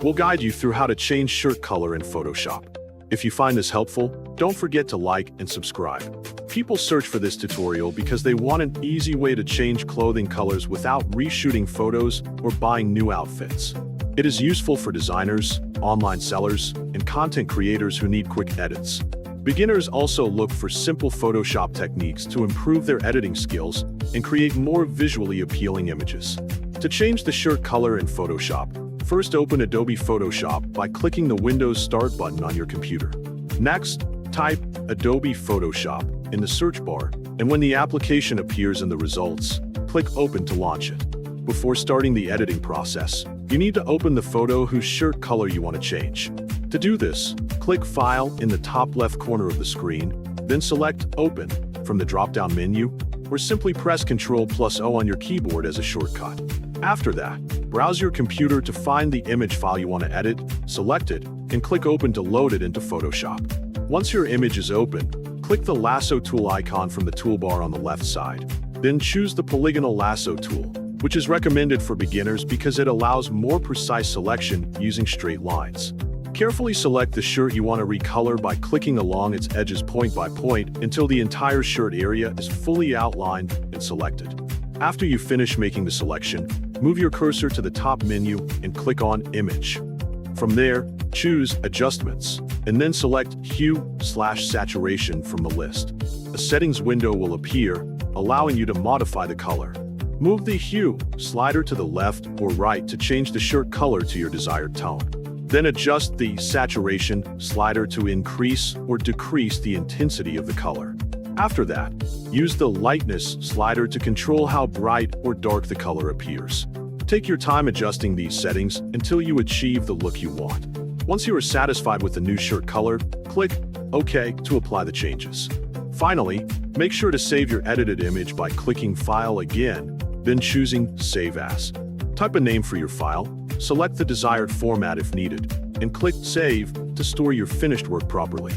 We'll guide you through how to change shirt color in Photoshop. If you find this helpful, don't forget to like and subscribe. People search for this tutorial because they want an easy way to change clothing colors without reshooting photos or buying new outfits. It is useful for designers, online sellers, and content creators who need quick edits. Beginners also look for simple Photoshop techniques to improve their editing skills and create more visually appealing images. To change the shirt color in Photoshop, first open Adobe Photoshop by clicking the Windows Start button on your computer. Next, type Adobe Photoshop in the search bar, and when the application appears in the results, click Open to launch it. Before starting the editing process, you need to open the photo whose shirt color you want to change. To do this, click File in the top left corner of the screen, then select Open from the drop-down menu, or simply press Ctrl O on your keyboard as a shortcut. After that, browse your computer to find the image file you want to edit, select it, and click Open to load it into Photoshop. Once your image is open, click the Lasso Tool icon from the toolbar on the left side. Then choose the Polygonal Lasso Tool, which is recommended for beginners because it allows more precise selection using straight lines. Carefully select the shirt you want to recolor by clicking along its edges point by point until the entire shirt area is fully outlined and selected. After you finish making the selection, move your cursor to the top menu and click on Image. From there, choose Adjustments, and then select Hue/Saturation from the list. A settings window will appear, allowing you to modify the color. Move the Hue slider to the left or right to change the shirt color to your desired tone. Then adjust the Saturation slider to increase or decrease the intensity of the color. After that, use the Lightness slider to control how bright or dark the color appears. Take your time adjusting these settings until you achieve the look you want. Once you are satisfied with the new shirt color, click OK to apply the changes. Finally, make sure to save your edited image by clicking File again, then choosing Save As. Type a name for your file, select the desired format if needed, and click Save to store your finished work properly.